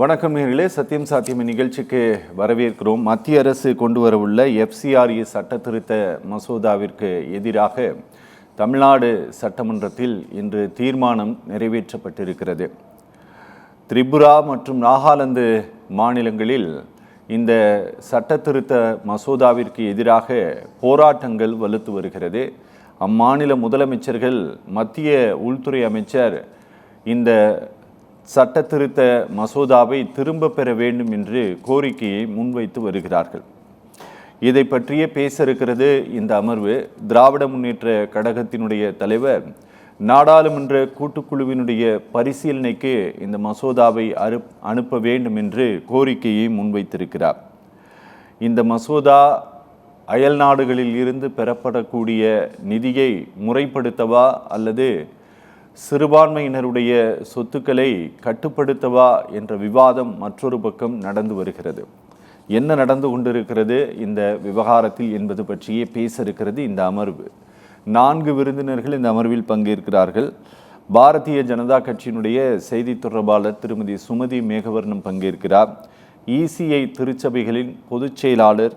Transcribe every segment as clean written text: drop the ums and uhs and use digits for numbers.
வணக்கம் நேயர்களே, சத்தியம் சாத்தியம் நிகழ்ச்சிக்கு வரவேற்கிறோம். மத்திய அரசு கொண்டு வரவுள்ள FCRA சட்ட திருத்த மசோதாவிற்கு எதிராக தமிழ்நாடு சட்டமன்றத்தில் இன்று தீர்மானம் நிறைவேற்றப்பட்டிருக்கிறது. திரிபுரா மற்றும் நாகாலாந்து மாநிலங்களில் இந்த சட்ட திருத்த மசோதாவிற்கு எதிராக போராட்டங்கள் வலுத்து வருகிறது. அம்மாநில முதலமைச்சர்கள், மத்திய உள்துறை அமைச்சர் இந்த சட்ட திருத்த மசோதாவை திரும்ப பெற வேண்டும் என்று கோரிக்கையை முன்வைத்து வருகிறார்கள். இதை பற்றியே பேச இருக்கிறது இந்த அமர்வு. திராவிட முன்னேற்ற கழகத்தினுடைய தலைவர் நாடாளுமன்ற கூட்டுக்குழுவினுடைய பரிசீலனைக்கு இந்த மசோதாவை அனுப்ப வேண்டும் என்று கோரிக்கையை முன்வைத்திருக்கிறார். இந்த மசோதா அயல் நாடுகளில் இருந்து பெறப்படக்கூடிய நிதியை முறைப்படுத்தவா அல்லது சிறுபான்மையினருடைய சொத்துக்களை கட்டுப்படுத்தவா என்ற விவாதம் மற்றொரு பக்கம் நடந்து வருகிறது. என்ன நடந்து கொண்டிருக்கிறது இந்த விவகாரத்தில் என்பது பற்றியே பேச இருக்கிறது இந்த அமர்வு. 4 விருந்தினர்கள் இந்த அமர்வில் பங்கேற்கிறார்கள். பாரதிய ஜனதா கட்சியினுடைய செய்தி தொடர்பாளர் திருமதி சுமதி மேகவர்ணம் பங்கேற்கிறார். ECI திருச்சபைகளின் பொதுச் செயலாளர்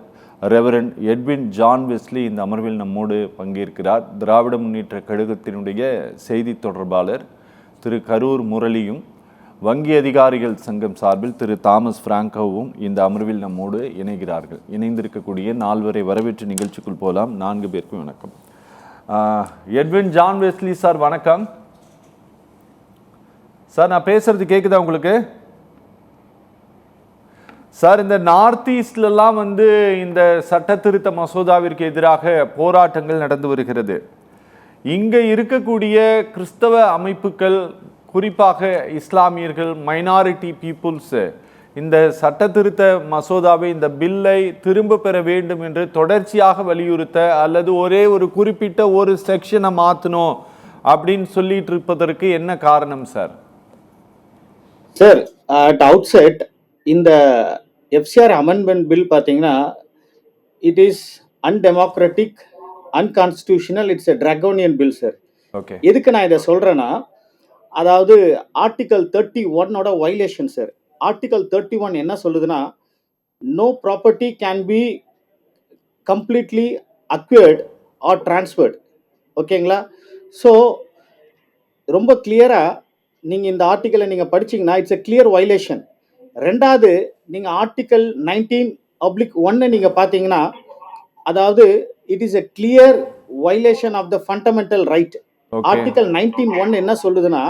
ரெவரண்ட் எட்வின் ஜான் வெஸ்லி இந்த அமர்வில் நம்மோடு பங்கேற்கிறார். திராவிட முன்னேற்ற கழகத்தினுடைய செய்தி தொடர்பாளர் திரு கரூர் முரளியும், வங்கி அதிகாரிகள் சங்கம் சார்பில் திரு தாமஸ் பிராங்கோவும் இந்த அமர்வில் நம்மோடு இணைகிறார்கள். இணைந்திருக்கக்கூடிய 4 வரவேற்று நிகழ்ச்சிக்குள் போகலாம். 4 பேருக்கும் வணக்கம். எட்வின் ஜான் வெஸ்லி சார் வணக்கம். சார், நான் பேசுறது கேட்குதா உங்களுக்கு? சார், இந்த நார்த் ஈஸ்ட்லாம் இந்த சட்ட திருத்த மசோதாவிற்கு எதிராக போராட்டங்கள் நடந்து வருகிறது. இங்கே இருக்கக்கூடிய கிறிஸ்தவ அமைப்புகள், குறிப்பாக இஸ்லாமியர்கள், மைனாரிட்டி பீப்புள்ஸ் இந்த சட்ட திருத்த மசோதாவை, இந்த பில்லை திரும்ப பெற வேண்டும் என்று தொடர்ச்சியாக வலியுறுத்த, அல்லது ஒரே ஒரு குறிப்பிட்ட ஒரு செக்ஷனை மாற்றணும் அப்படின்னு சொல்லிட்டு இருப்பதற்கு என்ன காரணம் சார்? சார், அட் அவுட்செட் இந்த FCR அமெண்ட்மெண்ட் பில் பார்த்தீங்கன்னா it is undemocratic, unconstitutional, it's a draconian bill sir. Okay. எதுக்கு நான் இதை சொல்கிறேன்னா, அதாவது ஆர்டிகல் 31ஓட வயலேஷன் சார். ஆர்டிகல் 31 என்ன சொல்லுதுன்னா, no property can be completely acquired or transferred. ஓகேங்களா? ஸோ ரொம்ப கிளியராக நீங்கள் இந்த ஆர்டிக்கலை நீங்கள் படிச்சிங்கன்னா இட்ஸ் எ கிளியர் வயலேஷன். ரெண்டாவது, நீங்கள் ஆர்டிக்கல் 19(1) நீங்கள் பார்த்தீங்கன்னா, அதாவது it is a clear violation of the fundamental right. Article 19(1) என்ன சொல்லுதுன்னா,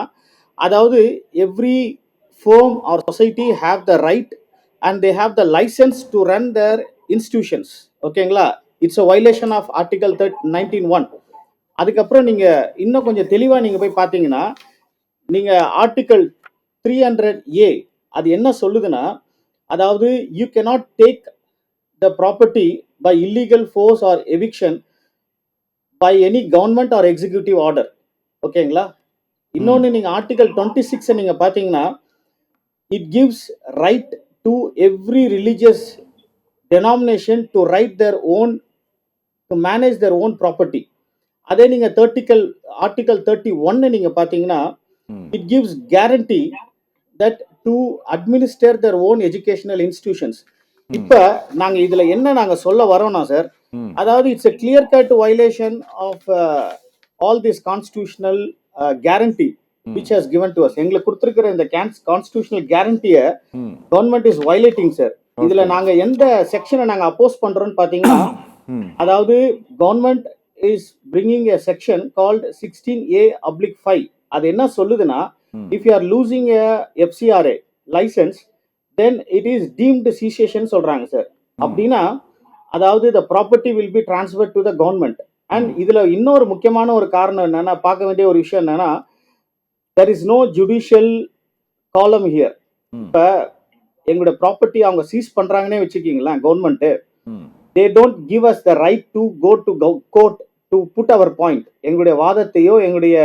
அதாவது every firm or society have the right and they have the license to run their institutions. ஓகேங்களா? It's a violation of article 19(1). அதுக்கப்புறம் நீங்கள் இன்னும் கொஞ்சம் தெளிவாக நீங்கள் போய் பார்த்தீங்கன்னா, நீங்கள் ஆர்டிக்கல் 300A அது என்ன சொல்லுதுன்னா, அதாவது you cannot take the property by illegal force or eviction by any government or executive order. ஓகேங்களா? இன்னொன்று, நீங்கள் ஆர்டிகல் 26 நீங்கள் பார்த்தீங்கன்னா, it gives right to every religious denomination to write their own, to manage their own property. அதே நீங்கள் article 31 நீங்கள் பார்த்தீங்கன்னா, it gives guarantee that to administer their own educational institutions. இப்போ நாங்கள் இதில் என்ன நாங்கள் சொல்ல வரோம்னா சார், அதாவது it's a clear cut violation of all this constitutional guarantee which has given to us. எங்களுக்கு கொடுத்துருக்கிற இந்த கான்ஸ்டிடியூஷனல் கேரண்டியை கவர்மெண்ட் இஸ் வயலேட்டிங் சார். இதில் நாங்கள் எந்த செக்ஷனை நாங்கள் அப்போஸ் பண்ணுறோன்னு பார்த்தீங்கன்னா, அதாவது government is bringing a section called 16A/5. அது என்ன சொல்லுதுன்னா, if you are losing a FCRA license then it is deemed cessation சொல்றாங்க சார். அப்படின்னா அதாவது the property will be transferred to the government. and இதுல இன்னொரு முக்கியமான ஒரு காரணம் என்னன்னா, பார்க்க வேண்டிய ஒரு விஷயம் என்னன்னா, there is no judicial column here. இப்ப எங்களுடைய ப்ராப்பர்ட்டி அவங்க சீஸ் பண்றாங்கன்னே வச்சுக்கீங்களா, government, they don't give us the right to go to court to put our point. எங்களுடைய வாதத்தையோ எங்களுடைய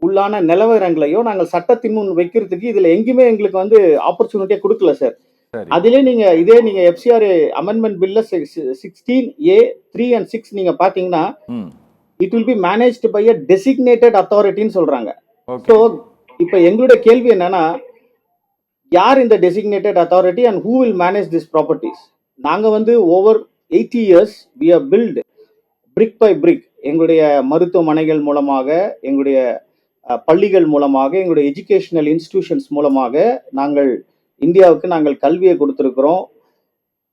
உள்ளான நிலவரங்களையோ நாங்கள் சட்டத்தின் முன் வைக்கிறதுக்கு இதுல எங்குமே எங்களுக்கு ஆப்பர்ச்சுனிட்டியா கொடுக்கல சார். அதிலே நீங்க FCRA அமெண்ட்மெண்ட் பில்ல 16A(3 and 6) நீங்க பாத்தீங்கன்னா, it will be managed by a designated அத்தாரிட்டின்னு சொல்றாங்க. ஸோ இப்போ எங்களுடைய கேள்வி என்னன்னா, யார் இந்த designated authority and who will manage this properties? நாங்கள் வந்து over 80 years we have built brick by brick எங்களுடைய மருத்துவமனைகள் மூலமாக, எங்களுடைய பள்ளிகள் மூலமாக, எங்களுடைய எஜுகேஷனல் இன்ஸ்டிடியூஷன்ஸ் மூலமாக நாங்கள் இந்தியாவுக்கு நாங்கள் கல்வியை கொடுத்துருக்கிறோம்.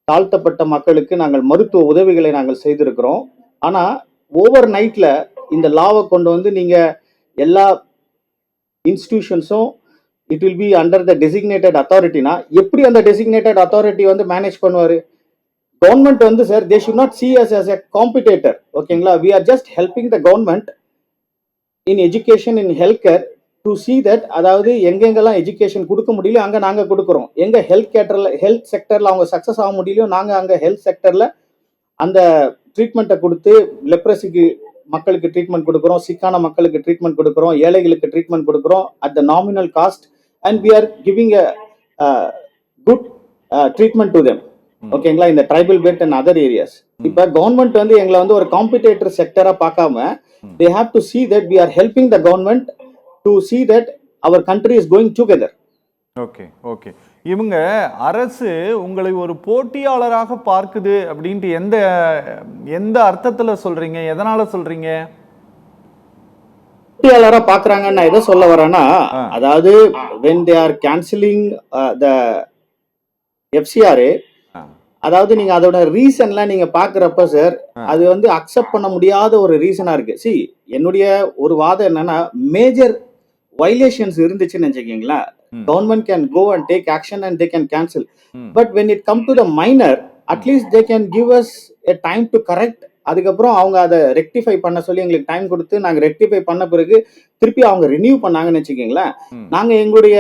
தாழ்த்தப்பட்ட மக்களுக்கு நாங்கள் மருத்துவ உதவிகளை நாங்கள் செய்திருக்கிறோம். ஆனால் ஓவர் நைட்டில் இந்த லாவை கொண்டு வந்து நீங்கள் எல்லா இன்ஸ்டிடியூஷன்ஸும் it will be under the designated அத்தாரிட்டினா எப்படி அந்த டெசிக்னேட்டட் அத்தாரிட்டி வந்து மேனேஜ் பண்ணுவார்? கவர்மெண்ட் வந்து sir they should not see us as a competitor. ஓகேங்களா? we are just helping the government in education, in healthcare to see that அதாவது எங்கெங்கெல்லாம் education கொடுக்க முடியல அங்கே நாங்கள் கொடுக்குறோம். எங்கே ஹெல்த் செக்டரில் அவங்க சக்ஸஸ் ஆக முடியலையோ நாங்கள் அங்கே ஹெல்த் செக்டரில் அந்த ட்ரீட்மெண்ட்டை கொடுத்து லெப்ரஸிக்கு மக்களுக்கு ட்ரீட்மெண்ட் கொடுக்குறோம், சிக்கான மக்களுக்கு ட்ரீட்மெண்ட் கொடுக்குறோம், ஏழைகளுக்கு ட்ரீட்மெண்ட் கொடுக்குறோம் at the nominal cost and we are giving a good treatment to them. ஓகேங்களா? இந்த tribal belt and other areas. இப்போ கவர்மெண்ட் வந்து எங்களை வந்து ஒரு காம்படிட்டர் செக்டரா பார்க்காம they have to see that we are helping the government to see that our country is going together. Okay okay. இவங்க அரசு உங்களை ஒரு போட்டியாளராக பார்க்குது அப்படின்ட்டு எந்த எந்த அர்த்தத்துல சொல்றீங்க? எதனால சொல்றீங்க? போட்டியாளரா பாக்குறாங்கன்னு நான் எதை சொல்ல வரேன்னா, அதாவது when they are cancelling the FCRA, அதாவது நீங்க அதோட ரீசன்லாம் நீங்க பாக்குறப்ப சார் அது வந்து அக்செப்ட் பண்ண முடியாத ஒரு ரீசனா இருக்கு. சி என்னுடைய ஒரு வாதம் என்னன்னா, மேஜர் வயலேஷன்ஸ் இருந்துச்சுன்னு வச்சுக்கீங்களா, government can go and take action and they can cancel. But when it come to the minor at least they can give us a time to correct. அதுக்கப்புறம் அவங்க அதை ரெக்டிஃபை பண்ண சொல்லி எங்களுக்கு டைம் கொடுத்து நாங்கள் ரெக்டிஃபை பண்ண பிறகு திருப்பி அவங்க ரினியூ பண்ணாங்கன்னு வச்சுக்கீங்களேன். நாங்கள் எங்களுடைய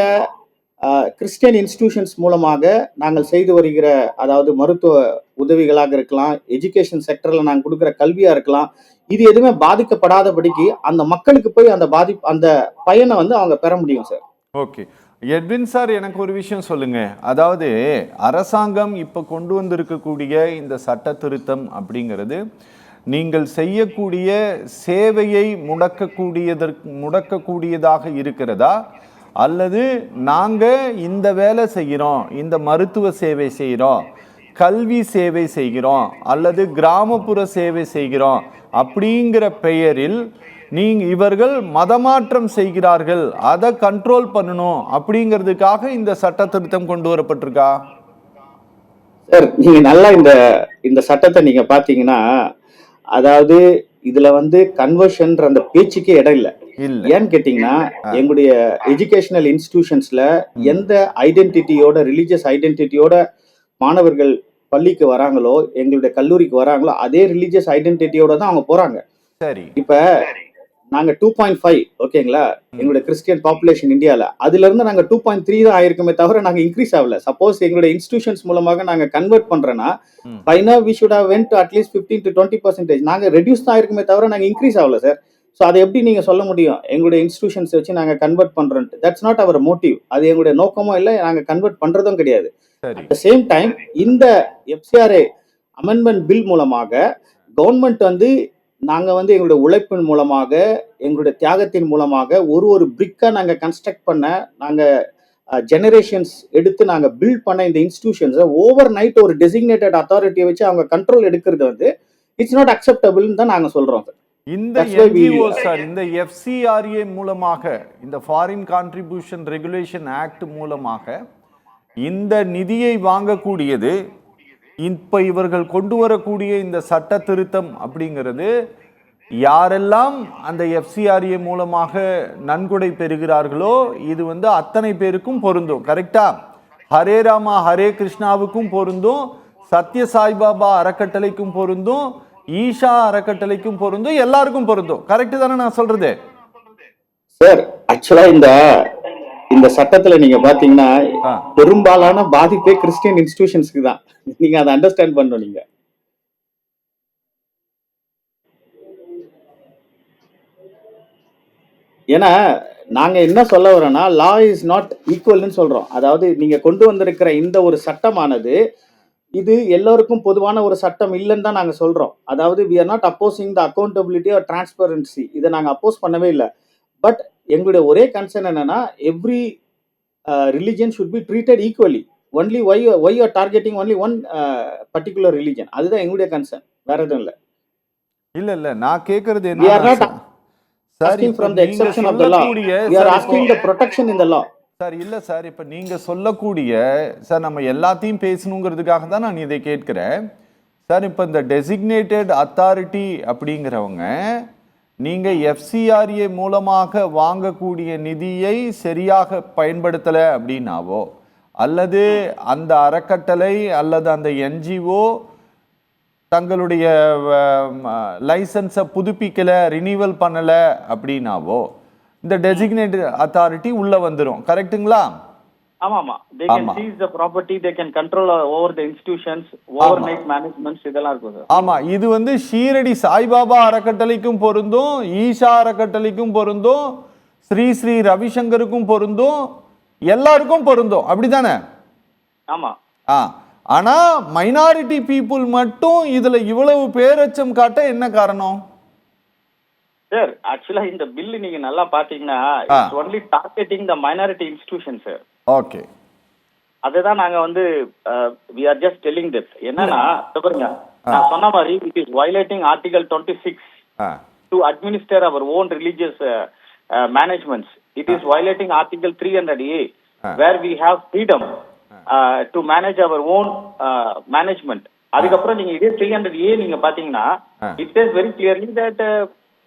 கிறிஸ்டியன் இன்ஸ்டிடியூஷன்ஸ் மூலமாக நாங்கள் செய்து வருகிற அதாவது மருத்துவ உதவிகளாக இருக்கலாம், எஜுகேஷன் செக்டர்ல நாங்கள் கொடுக்குற கல்வியா இருக்கலாம், இது எதுவுமே பாதிக்கப்படாதபடிக்கு அந்த மக்களுக்கு போய் அந்த பயனை வந்து அவங்க பெற முடியும் சார். ஓகே எட்வின் சார், எனக்கு ஒரு விஷயம் சொல்லுங்க. அதாவது அரசாங்கம் இப்போ கொண்டு வந்திருக்கக்கூடிய இந்த சட்ட திருத்தம் அப்படிங்கிறது நீங்கள் செய்யக்கூடிய சேவையை முடக்கக்கூடியதாக இருக்கிறதா, அல்லது நாங்கள் இந்த வேலை செய்கிறோம், இந்த மருத்துவ சேவை செய்கிறோம், கல்வி சேவை செய்கிறோம், அல்லது கிராமப்புற சேவை செய்கிறோம் அப்படிங்கிற பெயரில் இவர்கள் மதமாற்றம் செய்கிறார்கள், அதை கண்ட்ரோல் பண்ணணும் அப்படிங்கிறதுக்காக இந்த சட்ட திருத்தம் கொண்டு வரப்பட்டிருக்கா? சார் நீங்க நல்லா இந்த சட்டத்தை நீங்க பாத்தீங்கன்னா, அதாவது இதுல வந்து கன்வர்ஷன்ற அந்த பேச்சுக்கே இடம் இல்லை. ஏன்னு கேட்டீங்கன்னா, எங்களுடைய எஜுகேஷனல் இன்ஸ்டிடியூஷன்ஸ்ல எந்த ஐடென்டிட்டியோட, ரிலீஜியஸ் ஐடென்டிட்டியோட மாணவர்கள் பள்ளிக்கு வராங்களோ, எங்களுடைய கல்லூரிக்கு வராங்களோ, அதே ரிலீஜியஸ் ஐடென்டிட்டியோட தான் அவங்க போறாங்க. சரி, இப்ப நாங்க 2.5 ஓகேங்களா, எங்களுடைய கிறிஸ்டியன் பாப்புலேஷன் இந்தியால அதுல இருந்து நாங்க 2.3 தான் ஆயிருக்குமே தவிர நாங்க இன்க்ரீஸ் ஆகல. சப்போஸ் எங்களுடைய இன்ஸ்டிடியூஷன்ஸ் மூலமாக நாங்க கன்வெர்ட் பண்றேன்னா by now we should have went at least 15 to 20%. நாங்க ரெடியூஸ் தான் ஆயிருக்குமே தவிர நாங்க இன்க்ரீஸ் ஆகல சார். ஸோ அதை எப்படி நீங்க சொல்ல முடியும் எங்களுடைய இன்ஸ்டிடியூஷன்ஸ் வச்சு நாங்க கன்வெர்ட் பண்றோம்ட்டு? That's not our motive. அது எங்களுடைய நோக்கமும் இல்லை, நாங்க கன்வெர்ட் பண்றதும் கிடையாது. அட் த சேம் டைம் இந்த FCRA அமெண்ட்மெண்ட் பில் மூலமாக கவர்மெண்ட் வந்து நாங்க வந்து எங்களுடைய உழைப்பின் மூலமாக, எங்களுடைய தியாகத்தின் மூலமாக ஒரு பிரிக்கா நாங்க கன்ஸ்ட்ரக்ட் பண்ண, நாங்க ஜெனரேஷன்ஸ் எடுத்து நாங்க பில்ட் பண்ண இந்த இன்ஸ்டிடியூஷன்ஸ் ஓவர் நைட் ஒரு டெசிக்னேட்டட் அத்தாரிட்டியை வச்சு அவங்க கண்ட்ரோல் எடுக்கிறது வந்து இட்ஸ் நாட் அக்செப்டபிள்னு தான் நாங்க சொல்றோம் சார். இந்த NGO சார், இந்த FCRA மூலமாக, இந்த ஃபாரின் கான்ட்ரிபியூஷன் ரெகுலேஷன் ஆக்ட் மூலமாக இந்த நிதியை வாங்கக்கூடியது, இப்போ இவர்கள் கொண்டு வரக்கூடிய இந்த சட்ட திருத்தம் அப்படிங்கிறது யாரெல்லாம் அந்த FCRA மூலமாக நன்கொடை பெறுகிறார்களோ இது வந்து அத்தனை பேருக்கும் பொருந்தும். கரெக்டா? ஹரே ராமா ஹரே கிருஷ்ணாவுக்கும் பொருந்தும், சத்ய சாய்பாபா அறக்கட்டளைக்கும் பொருந்தும், ஈஷா அறக்கட்டளைக்கும் பொருந்தும், எல்லாருக்கும் பொருந்தும். கரெக்ட் தானே நான் சொல்றது? சார் ஆக்சுவலா இந்த சட்டத்துல நீங்க பாத்தீங்கன்னா பெரும்பாலான பாதிப்பே கிறிஸ்டியன் இன்ஸ்டிடியூஷன்ஸ்க்கு தான். நீங்க அதை அண்டர்ஸ்டாண்ட் பண்ணணும். நீங்க ஏன்னா நாங்க என்ன சொல்ல வரோம்னா, லா இஸ் நாட் ஈக்குவல்னு சொல்றோம். அதாவது நீங்க கொண்டு வந்திருக்கிற இந்த ஒரு சட்டமானது இது எல்லோருக்கும் பொதுவான ஒரு சட்டம் இல்லைன்னு தான் நாங்க சொல்றோம். அதாவது we are not opposing the accountability or transparency. இதை நாங்க அப்போஸ் பண்ணவே இல்லை. பட் எங்களுடைய ஒரே கன்சர்ன் என்னன்னா, every religion should be treated equally. Only why you are targeting only one particular religion? அதுதான் எங்களுடைய கன்சர்ன், வேற எதுவும் இல்லை. இல்ல இல்ல நான் கேக்குறது We are என்னன்னா not சார் asking இப்ப from the நீங்க exception of the law. சொல்லக்கூடிய We are sir asking the protection in the law. Sir இல்ல சார் இப்ப நீங்க சொல்லக்கூடிய சார் நம்ம எல்லாத்தையும் பேசணுங்கிறதுக்காக தான் நான் இதை கேட்கிறேன் சார். இப்ப இந்த டெசிக்னேட்டட் அத்தாரிட்டி அப்படிங்கிறவங்க நீங்க எஃப்சிஆர்ஏ மூலமாக வாங்கக்கூடிய நிதியை சரியாக பயன்படுத்தலை அப்படின்னாவோ, அல்லது அந்த அறக்கட்டளை அல்லது அந்த என்ஜிஓ தங்களுடைய லைசன்ஸை புதுப்பிக்கல, ரினியூவல் பண்ணல அப்படின்னாவோ இந்த டெசிக்னேட்டட் அத்தாரிட்டி உள்ள வந்துரும். கரெக்ட்டுங்களா? ஆமாமா. They can seize the property, they can control over the institutions, overnight managements, இதெல்லாம் இருக்கும் சார். ஆமா, இது வந்து ஷீரடி சாய்பாபா அறக்கட்டளைக்கும் பொருந்தும், ஈஷா அறக்கட்டளைக்கும் பொருந்தும், ஸ்ரீ ஸ்ரீ ரவிசங்கருக்கும் பொருந்தும், எல்லாருக்கும் பொருந்தும். அப்படிதானே? ஆமா. ஆனா மைனாரிட்டி பீப்புள் மட்டும் இதுல இவ்வளவு பேரச்சம் காட்ட என்ன காரணம்? சார் ஆக்சுவலா இந்த பில் நீங்க நல்லா பாத்தீங்கன்னா it's only targeting the minority institution sir. Okay, அதுதான் நாங்க வந்து we are just telling this. என்னன்னா பாருங்க, நான் சொன்ன மாதிரி it is violating article 26 to administer our own religious managements. It is violating article 300A where we have freedom to manage our own management. அதுக்கப்புறம் நீங்க இதே 300A நீங்க பாத்தீங்கன்னா it says very clearly that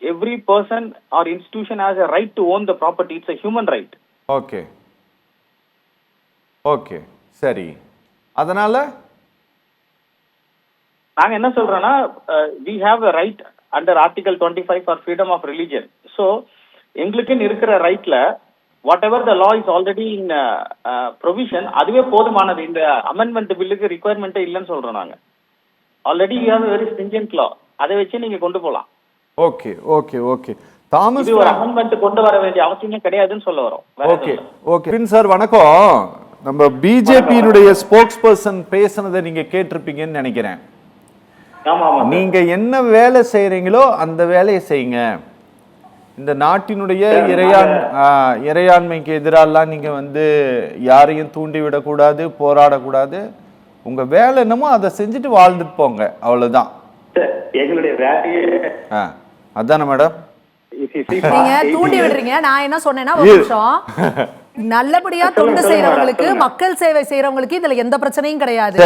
every person or institution has a right to own the property. It's a human right. Okay okay சரி. அதனால நாங்க என்ன சொல்றோம்னா we have a right under article 25 for freedom of religion. So எங்களுக்குன்னு இருக்கிற ரைட்ல whatever the law is already in provision, அதுவே போதுமானது. இந்த அமெண்ட்மெண்ட் பில்லுக்கு ரிக்வயர்மெண்ட்டே இல்லைன்னு சொல்றோம் நாங்க. Already you have a very stringent law. அதை வச்சு நீங்க கொண்டு போலாம். Okay okay okay. தாமஸ் இது ஒரு அமெண்ட்மெண்ட் கொண்டு வர வேண்டிய அவசியமே கிடையாதுன்னு சொல்ல வரோம். ஓகே ஓகே சார், வணக்கம். நம்ம பிஜேபியினுடைய ஸ்போக்ஸ் பர்சன் பேசுனதை நீங்க கேட்டிருப்பீங்கன்னு நினைக்கிறேன். நீங்க என்ன வேலை செய்யறீங்களோ அந்த வேலையை செய்யுங்க. இந்த நாட்டினுடைய இறையாண்மைக்கு எதிராலாம் நீங்க வந்து யாரையும் தூண்டி விடக்கூடாது, போராடக்கூடாது. உங்க வேலை என்னமோ அதை செஞ்சுட்டு வாழ்ந்துட்டு போங்க, அவ்வளவுதான் எங்களுடைய வேலையே. அதானே மேடம்? நீங்க தூண்டி விடுறீங்க. நான் என்ன சொன்னேன்னா, ஒரு நிமிஷம், நல்லபடியா தொண்டு செய்யறவங்களுக்கு, மக்கள் சேவை செய்யறவங்களுக்கு இதுல எந்த பிரச்சனையும் கிடையாது.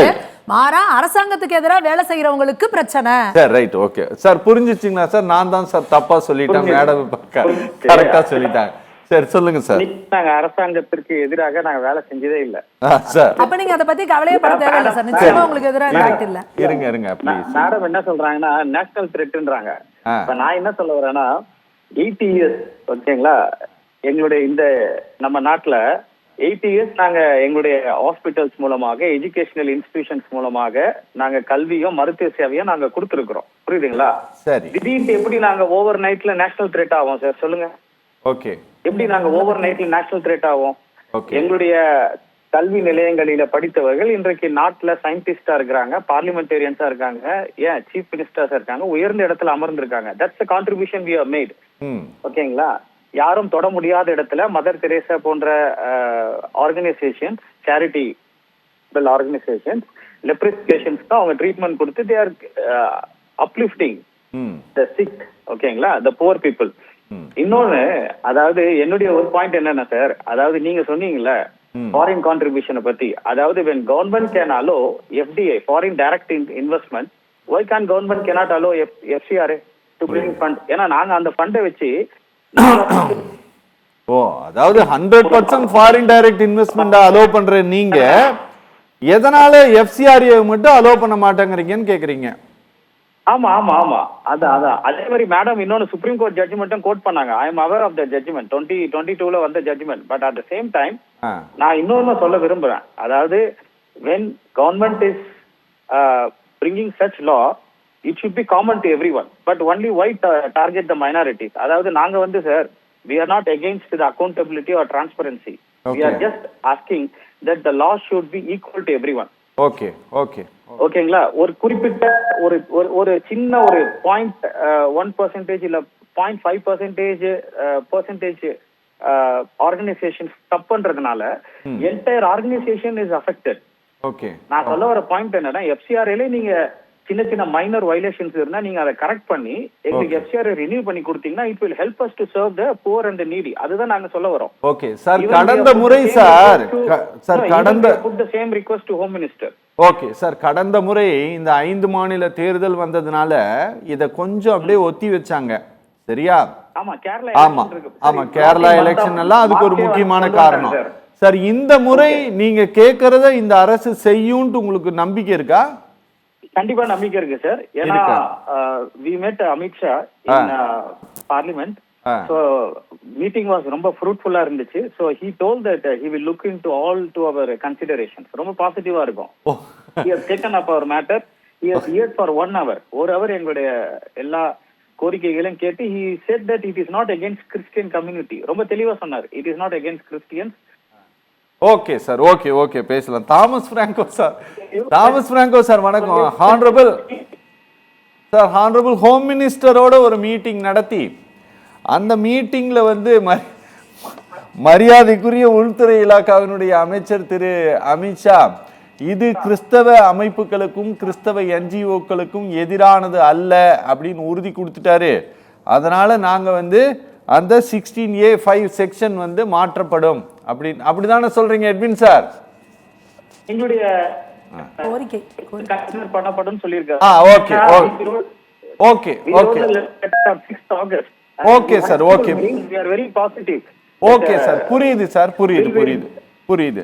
மாறா அரசாங்கத்துக்கு எதிராக வேலை செய்யறவங்களுக்கு பிரச்சனை. சார் ரைட், ஓகே சார், புரிஞ்சிச்சிங்களா சார்? நான் தான் சார் தப்பா சொல்லிட்டேன், மேடம் கரெக்டா சொல்லிட்டாங்க. சரி சொல்லுங்க சார். நாங்க அரசாங்கத்திற்கு எதிராக நாங்க வேலை செஞ்சதே இல்ல சார். அப்ப நீங்க அதை பத்தி கவலையே பட தேவையில்லை சார். நிச்சயமா உங்களுக்கு எதிராக இம்பாக்ட் இல்ல. இருங்க ப்ளீஸ். மேடம் என்ன சொல்றாங்கன்னா நேஷனல் த்ரெட்ன்றாங்க. இப்ப நான் என்ன சொல்ல வரேன்னா 80 years ஓகேங்களா, எங்களுடைய இந்த நம்ம நாட்டுல 80 years நாங்க எங்களுடைய ஹாஸ்பிட்டல்ஸ் மூலமாக, எஜுகேஷனல் இன்ஸ்டிடியூஷன்ஸ் மூலமாக நாங்க கல்வியும் மருத்துவ சேவையும் நாங்க கொடுத்துருக்கிறோம். புரியுதுங்களா? சரி. திடீர்னு எப்படி நாங்க ஓவர் நைட்ல நேஷனல் த்ரெட் ஆகும் சார்? சொல்லுங்க. ஓகே. எப்படி நாங்க ஓவர் நைட்ல நேஷனல் த்ரெட் ஆகும்? ஓகே. எங்களுடைய கல்வி நிலையங்களில படித்தவர்கள் இன்றைக்கு நாட்டுல சயின்டிஸ்டா இருக்கிறாங்க, பார்லிமெண்டேரியன்ஸா இருக்காங்க, ஏன் சீஃப் மினிஸ்டர்ஸா இருக்காங்க, உயர்ந்த இடத்துல அமர்ந்திருக்காங்க. That's a contribution we have made. ஓகேங்களா? யாரும் தொட முடியாத இடத்துல மதர் தெரேசா போன்ற organisation, charity organisations, leprosy patients தான் அவங்க ட்ரீட்மெண்ட் கொடுத்து they are uplifting the sick. ஓகேங்களா? the poor people. இன்னொன்னு, அதாவது என்னுடைய ஒரு பாயிண்ட் என்னன்னா சார், அதாவது நீங்க சொன்னீங்கல்ல ஃபாரின் கான்ட்ரிபியூஷனை பத்தி, அதாவது when government can allow FDI, foreign direct investment, why can't government cannot allow FCRA to bring fund? ஏன்னா நாங்க அந்த ஃபண்டை வச்சு அதாவது 100% ஃபாரின் டைரக்ட் இன்வெஸ்ட்மெண்ட் அலோவ் பண்ற நீங்க எதனால FCRA மட்டும் அலோவ் பண்ண மாட்டேங்கிறீங்கன்னு கேக்குறீங்க. ஆமா ஆமா ஆமா, அதான் அதே மாதிரி மேடம் இன்னொன்னு சுப்ரீம் கோர்ட் ஜட்ஜ்மெண்ட்டும் கோட் பண்ணாங்க. I am aware of the judgment, 2022ல வந்த judgment. But at the same time நான் இன்னொன்னு சொல்ல விரும்புறேன். அதாவது when government is bringing such law, it should be common to everyone, but only why target the minorities? அதாவது நாங்க வந்து sir, we are not against the accountability or transparency. We are just asking that the law should be equal to everyone. Okay okay ஓகேங்களா? ஒரு குறிப்பிட்ட ஒரு ஒரு சின்ன ஒரு 0.1% இல்ல 0.5% ஆர்கனைசேஷன்ஸ் தப்புன்றதுனால entire organisation is affected. Okay, நான் சொல்ல வர பாயிண்ட் என்னன்னா, எஃப்சிஆர்ஏல நீங்க சின்ன சின்ன மைனர் வயலேஷன்ஸ் இருந்தா நீங்க அதை கரெக்ட் பண்ணி எங்களுக்கு எஃப்சிஆர்ஏ ரினியூ பண்ணி கொடுத்தீங்கன்னா it will help us to serve the poor and the needy. அதுதான் நாங்க சொல்ல வரோம். ஓகே சார், கடந்த முறை கடந்த put the same request to home minister. Okay sir, கடந்த முறை இந்த 5 மாநில தேர்தல் வந்ததுனால இத கொஞ்சம் அப்படியே ஒத்தி வச்சாங்க, சரியா? ஆமா, கேரளா ஆமா ஆமா, கேரளா எலெக்ஷன் எல்லாம் அதுக்கு ஒரு முக்கியமான காரணம். சார், இந்த முறை நீங்க கேக்குறத இந்த அரசு செய்யும்னு உங்களுக்கு நம்பிக்கை இருக்கா? கண்டிப்பா நம்பிக்கை இருக்கு சார். ஏன்னா we met Amit Shah in parliament. So meeting was ரொம்ப fruitful-ஆ இருந்துச்சு. So he told that he will look into all to our considerations. ரொம்ப பாசிட்டிவா இருக்கும். He has taken up our matter. He has heard for 1 hour. 1 hour எங்களுடைய எல்லா கோரிக்கைகளையும் கேட்டு he said that it is not against Christian community. ரொம்ப தெளிவா சொன்னார். It is not against Christians. Okay sir, okay okay, பேசலாம். தாமஸ் பிராங்கோ சார் வணக்கம். Honourable sir, honourable home மினிஸ்டரோட ஒரு மீட்டிங் நடத்தி அந்த மீட்டிங்ல வந்து மரியாதைக்குரிய உள்துறை இலாக்காவினுடைய அமைச்சர் திரு அமித்ஷா இது கிறிஸ்தவ அமைப்புகளுக்கும் கிறிஸ்தவ என்ஜிஓக்களுக்கும் எதிரானது அல்ல அப்படின்னு உறுதி கொடுத்துட்டாரு. அதனால நாங்க வந்து அந்த 16A(5) செக்ஷன் வந்து மாற்றப்படும் அப்படின்னு அப்படிதானே சொல்றீங்க எட்வின் சார்? எங்களுடைய கோரிக்கை கன்சிடர் பண்ணப்படும் சொல்லியிருக்காரு. Okay okay okay 6th August. Okay sir, okay. We are very positive. Okay sir, புரியுது சார், புரியுது.